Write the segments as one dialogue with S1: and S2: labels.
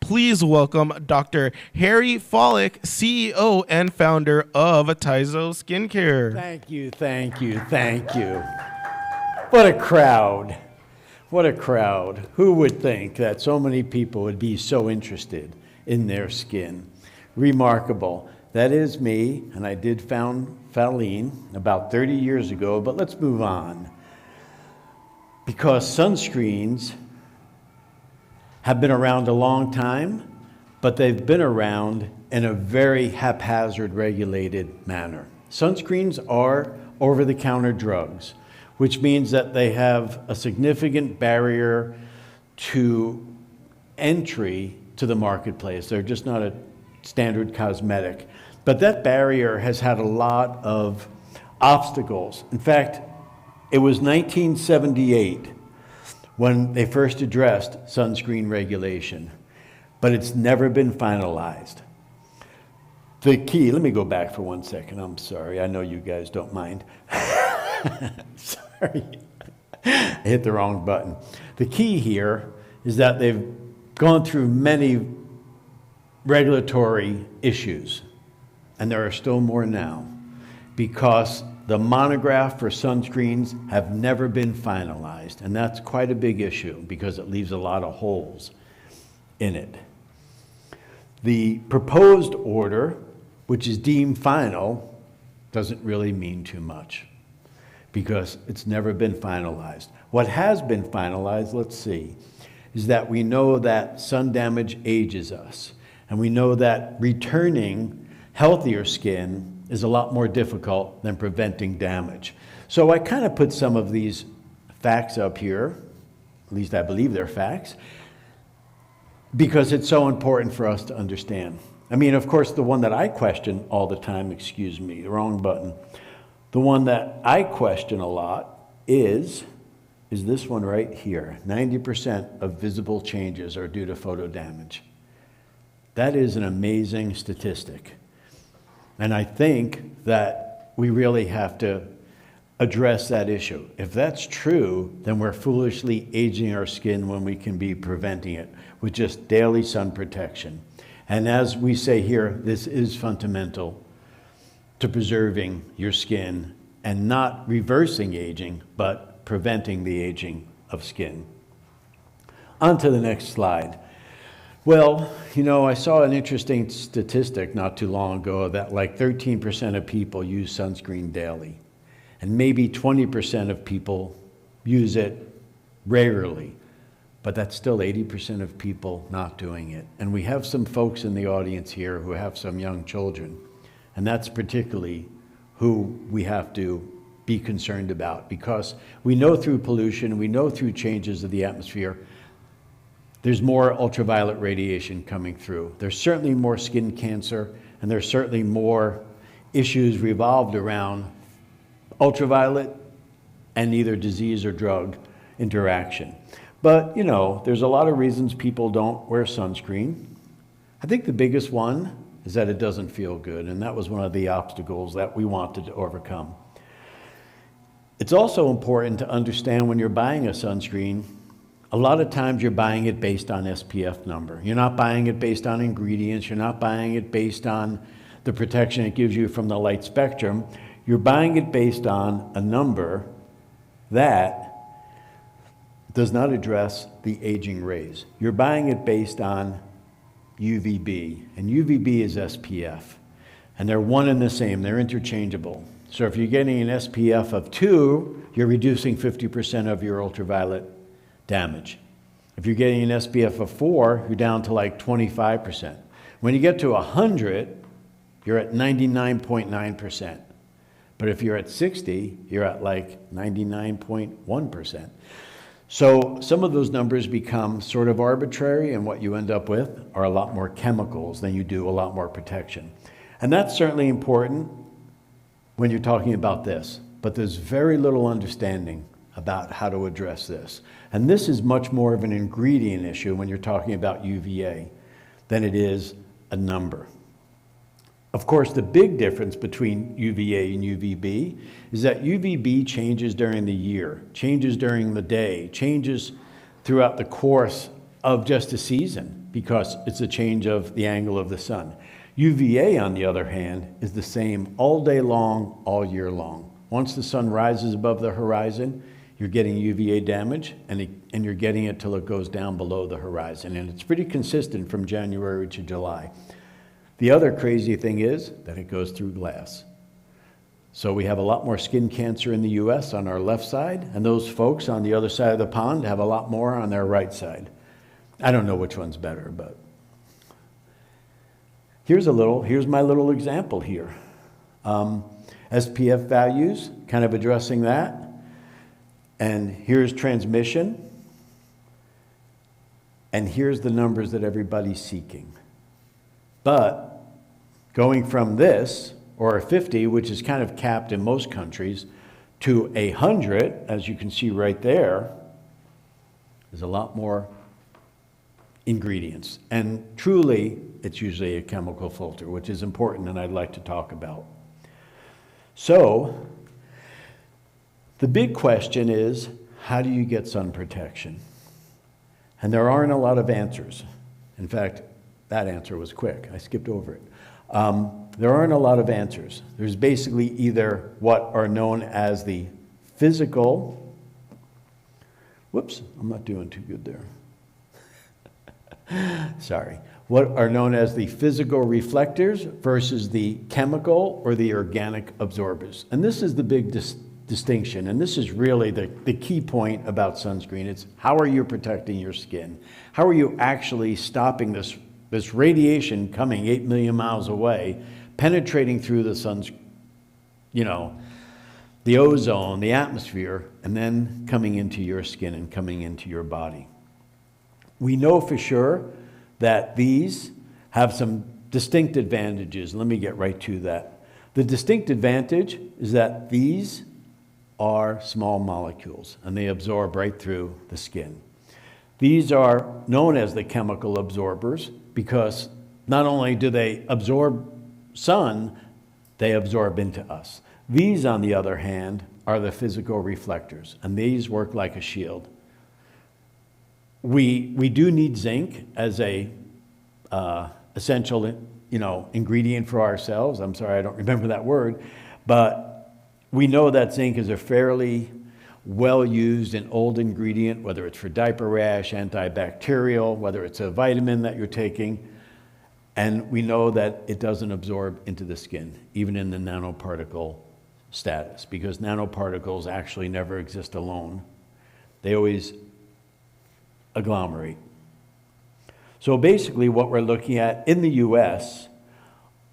S1: please welcome Dr. Harry Follick, CEO and founder of TiZO Skincare.
S2: Thank you, thank you, thank you. What a crowd. What a crowd. Who would think that so many people would be so interested in their skin? Remarkable. That is me, and I did found Faline about 30 years ago, but let's move on. Because sunscreens have been around a long time, but they've been around in a very haphazard regulated manner. Sunscreens are over-the-counter drugs, which means that they have a significant barrier to entry to the marketplace. They're just not a standard cosmetic. But that barrier has had a lot of obstacles. In fact, it was 1978 when they first addressed sunscreen regulation, but it's never been finalized. The key, let me go back for 1 second. I'm sorry, I know you guys don't mind. Sorry, I hit the wrong button. The key here is that they've gone through many regulatory issues, and there are still more now, because the monograph for sunscreens have never been finalized, and that's quite a big issue because it leaves a lot of holes in it. The proposed order, which is deemed final, doesn't really mean too much because it's never been finalized. What has been finalized, let's see, is that we know that sun damage ages us, and we know that returning healthier skin is a lot more difficult than preventing damage. So I kind of put some of these facts up here, at least I believe they're facts, because it's so important for us to understand. I mean, of course, the one that I question all the time, excuse me, the wrong button. The one that I question a lot is this one right here. 90% of visible changes are due to photodamage. That is an amazing statistic. And I think that we really have to address that issue. If that's true, then we're foolishly aging our skin when we can be preventing it with just daily sun protection. And as we say here, this is fundamental to preserving your skin and not reversing aging, but preventing the aging of skin. On to the next slide. Well, you know, I saw an interesting statistic not too long ago that like 13% of people use sunscreen daily, and maybe 20% of people use it regularly, but that's still 80% of people not doing it. And we have some folks in the audience here who have some young children, and that's particularly who we have to be concerned about, because we know through pollution, we know through changes of the atmosphere, there's more ultraviolet radiation coming through. There's certainly more skin cancer, and there's certainly more issues revolved around ultraviolet and either disease or drug interaction. But, you know, there's a lot of reasons people don't wear sunscreen. I think the biggest one is that it doesn't feel good, and that was one of the obstacles that we wanted to overcome. It's also important to understand when you're buying a sunscreen, a lot of times you're buying it based on SPF number. You're not buying it based on ingredients. You're not buying it based on the protection it gives you from the light spectrum. You're buying it based on a number that does not address the aging rays. You're buying it based on UVB, and UVB is SPF. And they're one and the same. They're interchangeable. So if you're getting an SPF of 2, you're reducing 50% of your ultraviolet damage. If you're getting an SPF of 4, you're down to like 25%. When you get to 100, you're at 99.9%. But if you're at 60, you're at like 99.1%. So some of those numbers become sort of arbitrary, and what you end up with are a lot more chemicals than you do a lot more protection. And that's certainly important when you're talking about this, but there's very little understanding about how to address this. And this is much more of an ingredient issue when you're talking about UVA than it is a number. Of course, the big difference between UVA and UVB is that UVB changes during the year, changes during the day, changes throughout the course of just a season, because it's a change of the angle of the sun. UVA, on the other hand, is the same all day long, all year long. Once the sun rises above the horizon, you're getting UVA damage, and you're getting it till it goes down below the horizon. And it's pretty consistent from January to July. The other crazy thing is that it goes through glass. So we have a lot more skin cancer in the US on our left side, and those folks on the other side of the pond have a lot more on their right side. I don't know which one's better, but here's my little example here. SPF values, kind of addressing that. And here's transmission. And here's the numbers that everybody's seeking. But going from this, or a 50, which is kind of capped in most countries, to 100, as you can see right there, there's a lot more ingredients. And truly, it's usually a chemical filter, which is important and I'd like to talk about. So, the big question is, how do you get sun protection? And there aren't a lot of answers. In fact, that answer was quick. I skipped over it. There aren't a lot of answers. There's basically either what are known as the physical, whoops, I'm not doing too good there. Sorry. What are known as the physical reflectors versus the chemical or the organic absorbers. And this is the big distinction, and this is really the key point about sunscreen. It's how are you protecting your skin? How are you actually stopping this radiation coming 8 million miles away, penetrating through the sun's, the ozone, the atmosphere, and then coming into your skin and coming into your body. We know for sure that these have some distinct advantages. Let me get right to that. The distinct advantage is that these are small molecules, and they absorb right through the skin. These are known as the chemical absorbers because not only do they absorb sun, they absorb into us. These, on the other hand, are the physical reflectors, and these work like a shield. We do need zinc as a essential, ingredient for ourselves. I'm sorry, I don't remember that word, but we know that zinc is a fairly well-used and old ingredient, whether it's for diaper rash, antibacterial, whether it's a vitamin that you're taking, and we know that it doesn't absorb into the skin, even in the nanoparticle status, because nanoparticles actually never exist alone. They always agglomerate. So basically what we're looking at in the US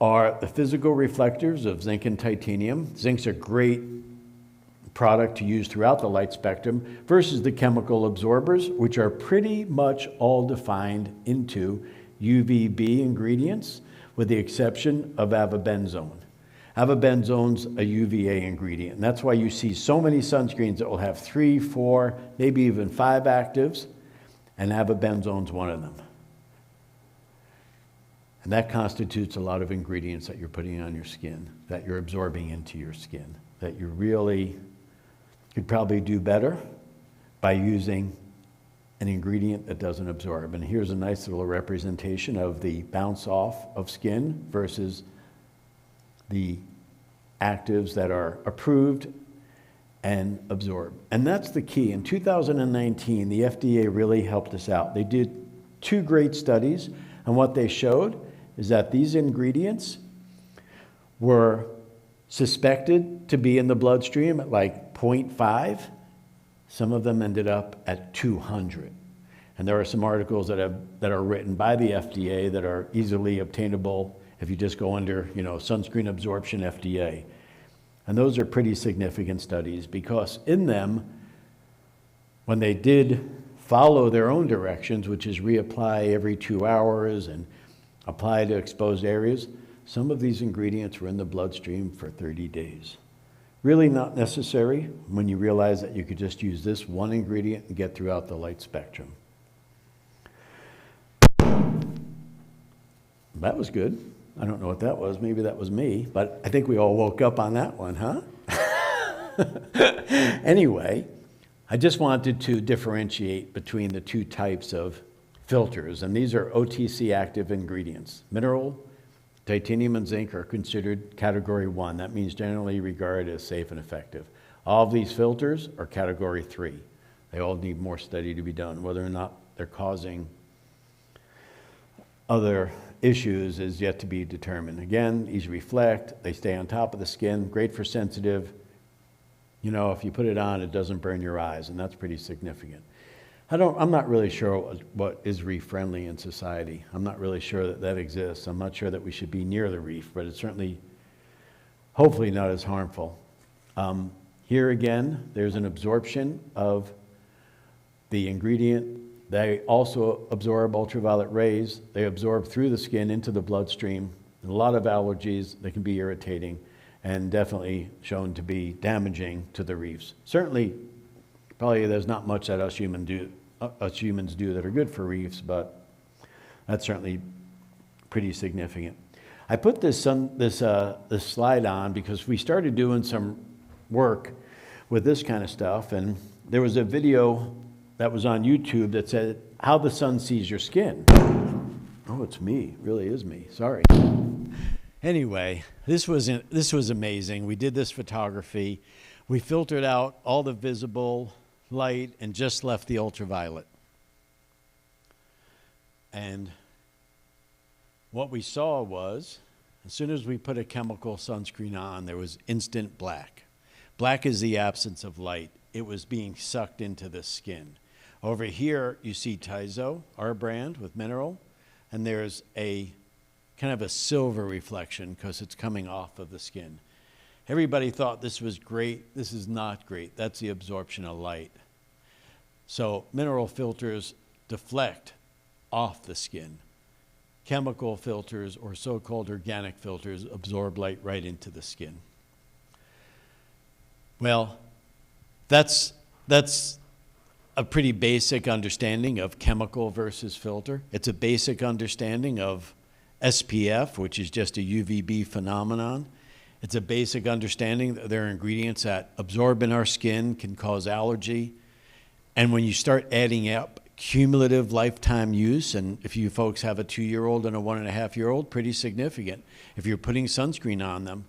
S2: are the physical reflectors of zinc and titanium. Zinc's a great product to use throughout the light spectrum versus the chemical absorbers, which are pretty much all defined into UVB ingredients, with the exception of avobenzone. Avabenzone's a UVA ingredient, and that's why you see so many sunscreens that will have 3, 4, maybe even 5 actives, and avabenzone's one of them. And that constitutes a lot of ingredients that you're putting on your skin, that you're absorbing into your skin, that you really could probably do better by using an ingredient that doesn't absorb. And here's a nice little representation of the bounce off of skin versus the actives that are approved and absorbed. And that's the key. In 2019, the FDA really helped us out. They did 2 great studies, and what they showed is that these ingredients were suspected to be in the bloodstream at like 0.5. Some of them ended up at 200. And there are some articles that are written by the FDA that are easily obtainable if you just go under, sunscreen absorption FDA. And those are pretty significant studies because in them, when they did follow their own directions, which is reapply every 2 hours and apply to exposed areas, some of these ingredients were in the bloodstream for 30 days. Really not necessary when you realize that you could just use this one ingredient and get throughout the light spectrum. That was good. I don't know what that was. Maybe that was me, but I think we all woke up on that one, huh? Anyway, I just wanted to differentiate between the 2 types of filters, and these are OTC active ingredients. Mineral, titanium, and zinc are considered category 1. That means generally regarded as safe and effective. All of these filters are category 3. They all need more study to be done. Whether or not they're causing other issues is yet to be determined. Again, these reflect, they stay on top of the skin, great for sensitive. You know, if you put it on, it doesn't burn your eyes, and that's pretty significant. I'm not really sure what is reef friendly in society. I'm not really sure that that exists. I'm not sure that we should be near the reef, but it's certainly, hopefully not as harmful. Here again, there's an absorption of the ingredient. They also absorb ultraviolet rays. They absorb through the skin into the bloodstream. And a lot of allergies, they can be irritating and definitely shown to be damaging to the reefs. Certainly, probably there's not much that us humans do that are good for reefs, but that's certainly pretty significant. I put this slide on because we started doing some work with this kind of stuff, and there was a video that was on YouTube that said how the sun sees your skin. Oh, it's me. It really is me. Sorry. Anyway, this was amazing. We did this photography. We filtered out all the visible light and just left the ultraviolet. And what we saw was, as soon as we put a chemical sunscreen on, there was instant black. Black is the absence of light. It was being sucked into the skin. Over here, you see TiZO, our brand with mineral, and there's a kind of a silver reflection because it's coming off of the skin. Everybody thought this was great. This is not great. That's the absorption of light. So mineral filters deflect off the skin. Chemical filters or so-called organic filters absorb light right into the skin. Well, that's a pretty basic understanding of chemical versus filter. It's a basic understanding of SPF, which is just a UVB phenomenon. It's a basic understanding that there are ingredients that absorb in our skin, can cause allergy. And when you start adding up cumulative lifetime use, and if you folks have a 2-year-old and a 1.5-year-old, pretty significant. If you're putting sunscreen on them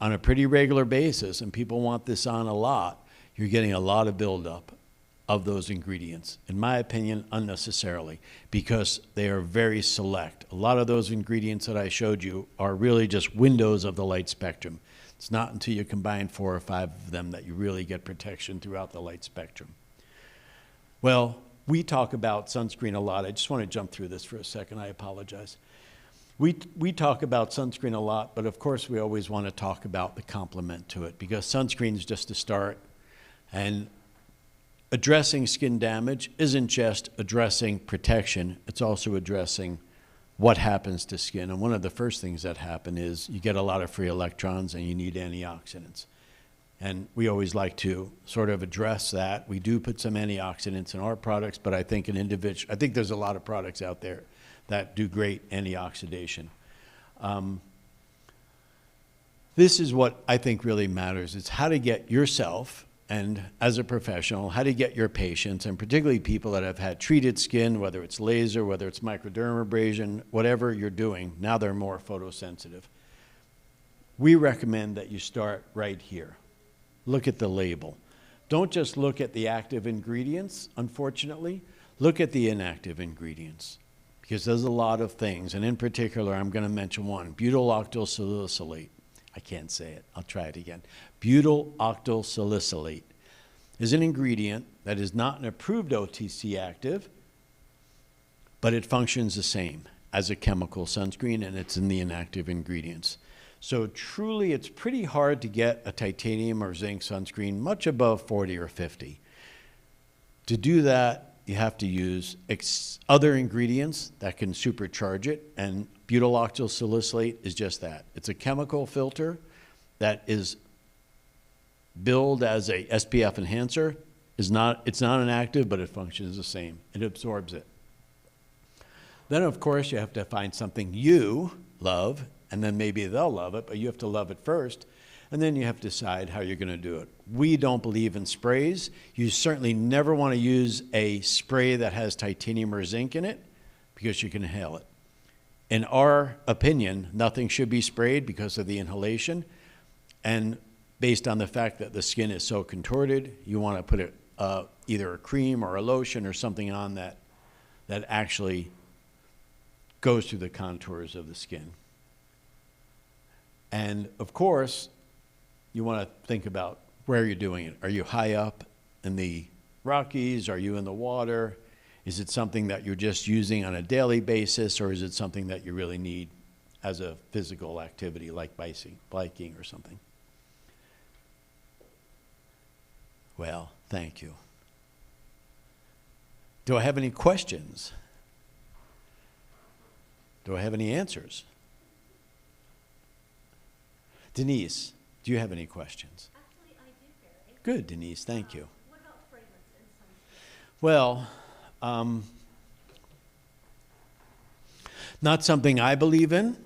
S2: on a pretty regular basis, and people want this on a lot, you're getting a lot of buildup of those ingredients, in my opinion, unnecessarily, because they are very select. A lot of those ingredients that I showed you are really just windows of the light spectrum. It's not until you combine 4 or 5 of them that you really get protection throughout the light spectrum. Well, we talk about sunscreen a lot. I just want to jump through this for a second. I apologize. We talk about sunscreen a lot, but of course we always want to talk about the complement to it, because sunscreen is just a start. And addressing skin damage isn't just addressing protection, it's also addressing what happens to skin. And one of the first things that happen is you get a lot of free electrons and you need antioxidants. And we always like to sort of address that. We do put some antioxidants in our products, but I think there's a lot of products out there that do great antioxidation. This is what I think really matters. It's how to get yourself, and as a professional, how to get your patients, and particularly people that have had treated skin, whether it's laser, whether it's microdermabrasion, whatever you're doing, now they're more photosensitive. We recommend that you start right here. Look at the label. Don't just look at the active ingredients, unfortunately. Look at the inactive ingredients, because there's a lot of things, and in particular, I'm going to mention one, butyl-octyl salicylate. I can't say it. I'll try it again. Butyl-octyl salicylate is an ingredient that is not an approved OTC active, but it functions the same as a chemical sunscreen, and it's in the inactive ingredients. So truly, it's pretty hard to get a titanium or zinc sunscreen much above 40 or 50. To do that, you have to use other ingredients that can supercharge it, and butyl-octyl salicylate is just that. It's a chemical filter that is billed as a SPF enhancer. It's not an active, but it functions the same. It absorbs it. Then, of course, you have to find something you love, and then maybe they'll love it, but you have to love it first. And then you have to decide how you're going to do it. We don't believe in sprays. You certainly never want to use a spray that has titanium or zinc in it because you can inhale it. In our opinion, nothing should be sprayed because of the inhalation. And based on the fact that the skin is so contorted, you want to put either a cream or a lotion or something on that actually goes through the contours of the skin. And of course, you want to think about where you're doing it. Are you high up in the Rockies? Are you in the water? Is it something that you're just using on a daily basis, or is it something that you really need as a physical activity like biking or something? Well, thank you. Do I have any questions? Do I have any answers? Denise, do you have any questions?
S3: Actually, I do, Barry.
S2: Good, Denise, thank you.
S3: What about fragrance and sunscreen?
S2: Well, not something I believe in,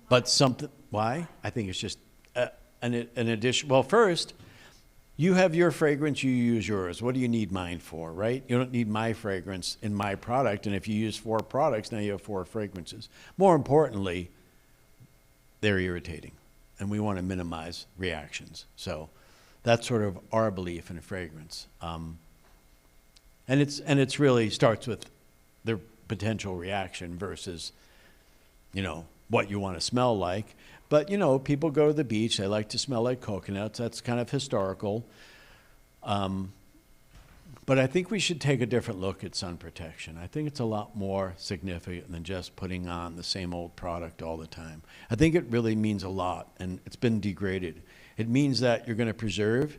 S2: but something, why? I think it's just an addition. Well, first, you have your fragrance, you use yours. What do you need mine for, right? You don't need my fragrance in my product, and if you use 4 products, now you have 4 fragrances. More importantly, they're irritating, and we want to minimize reactions. So that's sort of our belief in fragrance. And it's really starts with the potential reaction versus, what you want to smell like. But, people go to the beach, they like to smell like coconuts. That's kind of historical. But I think we should take a different look at sun protection. I think it's a lot more significant than just putting on the same old product all the time. I think it really means a lot, and it's been degraded. It means that you're going to preserve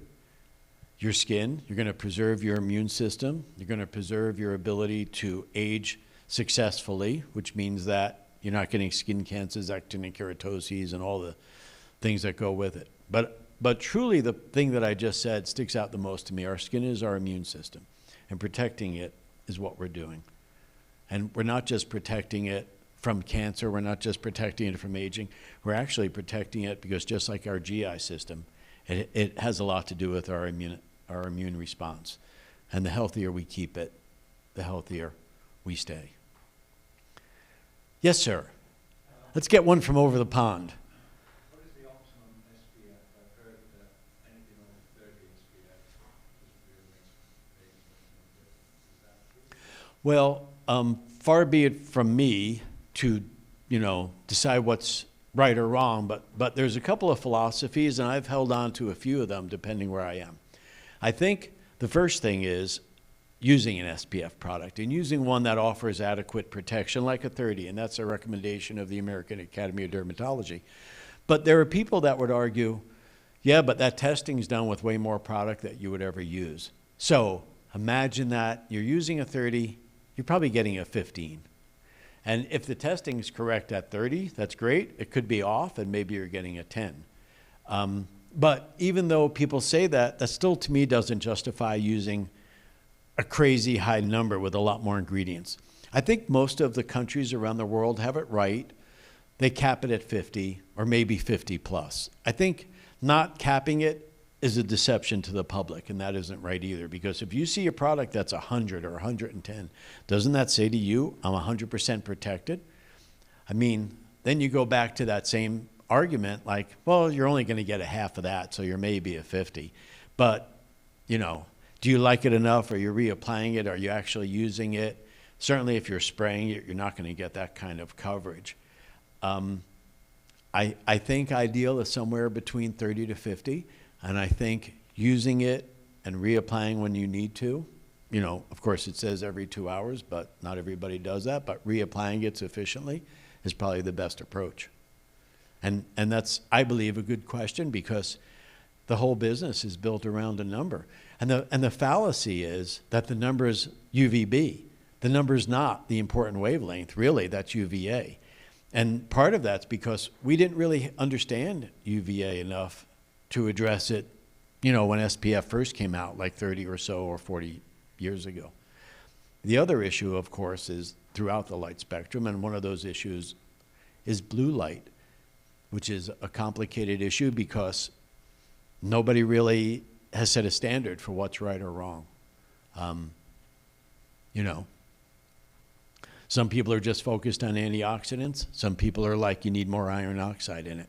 S2: your skin, you're going to preserve your immune system, you're going to preserve your ability to age successfully, which means that you're not getting skin cancers, actinic keratoses, and all the things that go with it. But truly, the thing that I just said sticks out the most to me. Our skin is our immune system, and protecting it is what we're doing. And we're not just protecting it from cancer, we're not just protecting it from aging, we're actually protecting it because just like our GI system, it has a lot to do with our immune response. And the healthier we keep it, the healthier we stay. Yes, sir. Let's get one from over the pond.
S4: What is the optimum SPF? I've heard that anything over 30 SPF is that true?
S2: Well, far be it from me to, decide what's right or wrong, but there's a couple of philosophies, and I've held on to a few of them depending where I am. I think the first thing is using an SPF product and using one that offers adequate protection like a 30, and that's a recommendation of the American Academy of Dermatology. But there are people that would argue, yeah, but that testing's done with way more product that you would ever use. So imagine that you're using a 30, you're probably getting a 15. And if the testing's correct at 30, that's great. It could be off, and maybe you're getting a 10. But even though people say that, that still to me doesn't justify using a crazy high number with a lot more ingredients. I think most of the countries around the world have it right. They cap it at 50 or maybe 50 plus. I think not capping it is a deception to the public, and that isn't right either, because if you see a product that's 100 or 110, doesn't that say to you, I'm 100% protected? I mean, then you go back to that same argument like, well, you're only going to get a half of that, so you're maybe a 50. But, do you like it enough? Are you reapplying it? Are you actually using it? Certainly if you're spraying it, you're not going to get that kind of coverage. I think ideal is somewhere between 30 to 50, and I think using it and reapplying when you need to, of course it says every 2 hours, but not everybody does that, but reapplying it sufficiently is probably the best approach. And that's, I believe, a good question because the whole business is built around a number. And the fallacy is that the number is UVB. The number is not the important wavelength. Really, that's UVA. And part of that's because we didn't really understand UVA enough to address it, when SPF first came out, like 30 or so or 40 years ago. The other issue, of course, is throughout the light spectrum, and one of those issues is blue light, which is a complicated issue because nobody really has set a standard for what's right or wrong. You know, some people are just focused on antioxidants. Some people are like, you need more iron oxide in it.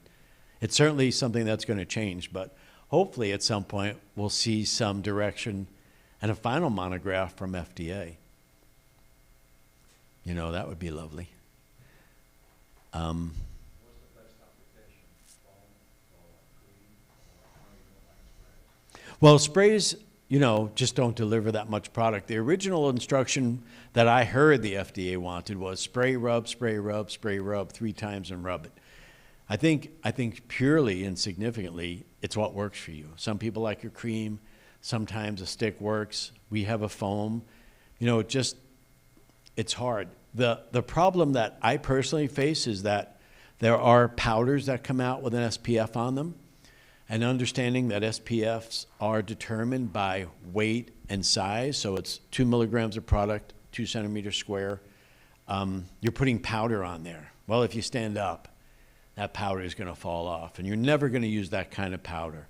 S2: It's certainly something that's going to change, but hopefully at some point we'll see some direction and a final monograph from FDA. You know, that would be lovely.
S4: What's the best application? Foam or cream or how you don't like sprays?
S2: Well, sprays, you know, just don't deliver that much product. The original instruction that I heard the FDA wanted was spray, rub, spray, rub, spray, rub 3 times and rub it. I think purely and significantly, it's what works for you. Some people like your cream. Sometimes a stick works. We have a foam. You know, it's hard. The problem that I personally face is that there are powders that come out with an SPF on them, and understanding that SPFs are determined by weight and size, so it's 2 milligrams of product, 2 centimeters square. You're putting powder on there. Well, if you stand up, that powder is going to fall off, and you're never going to use that kind of powder.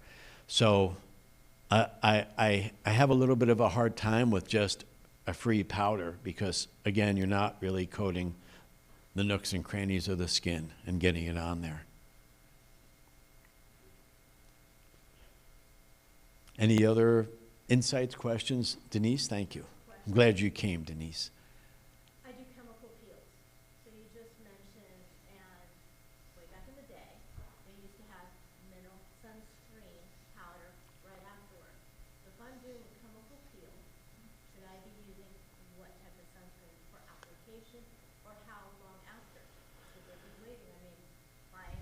S2: So I have a little bit of a hard time with just a free powder because, again, you're not really coating the nooks and crannies of the skin and getting it on there. Any other insights, questions? Denise, thank you. I'm glad you came, Denise.
S3: I do chemical peels. So you just mentioned, and way back in the day, they used to have mineral sunscreen powder right afterward. So if I'm doing a chemical peel, should I be using what type of sunscreen for application or how long after? Should they be waiting? I mean, client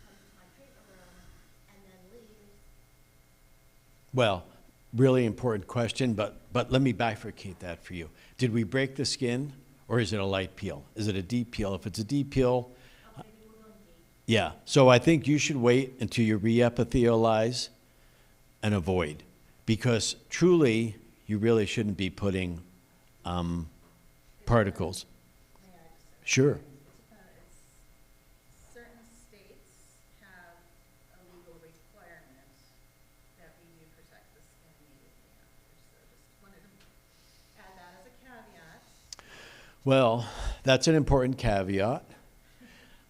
S3: comes to my treatment room and then leaves.
S2: Well, really important question, but let me bifurcate that for you. Did we break the skin, or is it a light peel? Is it a deep peel? If it's a deep peel,
S3: Oh, maybe we're going deep.
S2: yeah. So I think you should wait until you reepithelialize and avoid, because truly, you really shouldn't be putting particles.
S5: May I just say?
S2: Sure.
S5: It's certain states have a legal requirement that we do protect the skin immediately after. So just wanted to add that as a caveat.
S2: Well, that's an important caveat.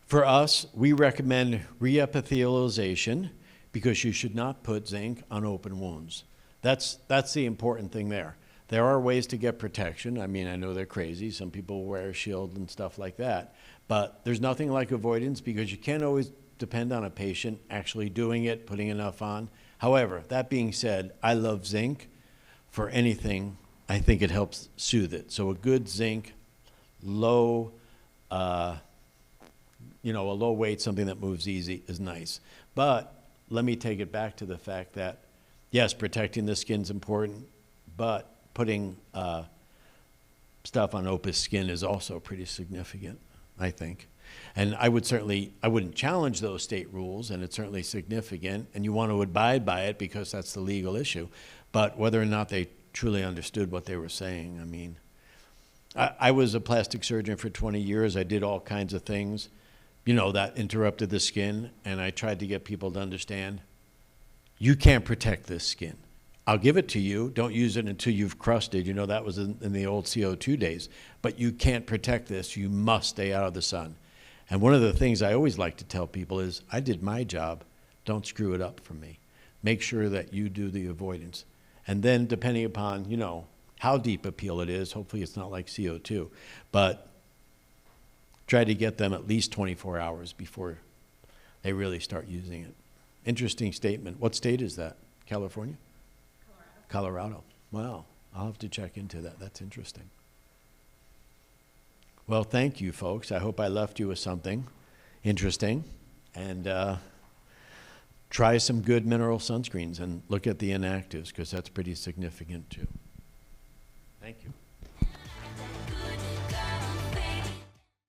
S2: For us, we recommend reepithelialization because you should not put zinc on open wounds. That's the important thing there. There are ways to get protection. I mean, I know they're crazy. Some people wear a shield and stuff like that. But there's nothing like avoidance because you can't always depend on a patient actually doing it, putting enough on. However, that being said, I love zinc for anything. I think it helps soothe it. So a good zinc, low, a low weight, something that moves easy is nice. But let me take it back to the fact that, yes, protecting the skin's important, but putting stuff on opus skin is also pretty significant, I think. And I wouldn't challenge those state rules, and it's certainly significant, and you want to abide by it because that's the legal issue. But whether or not they truly understood what they were saying, I mean, I was a plastic surgeon for 20 years. I did all kinds of things, that interrupted the skin, and I tried to get people to understand, you can't protect this skin. I'll give it to you. Don't use it until you've crusted. That was in the old CO2 days. But you can't protect this. You must stay out of the sun. And one of the things I always like to tell people is, I did my job. Don't screw it up for me. Make sure that you do the avoidance. And then depending upon, how deep a peel it is, hopefully it's not like CO2, but try to get them at least 24 hours before they really start using it. Interesting statement. What state is that? California? Colorado. Wow. I'll have to check into that. That's interesting. Well, thank you, folks. I hope I left you with something interesting. And try some good mineral sunscreens and look at the inactives because that's pretty significant too. Thank you.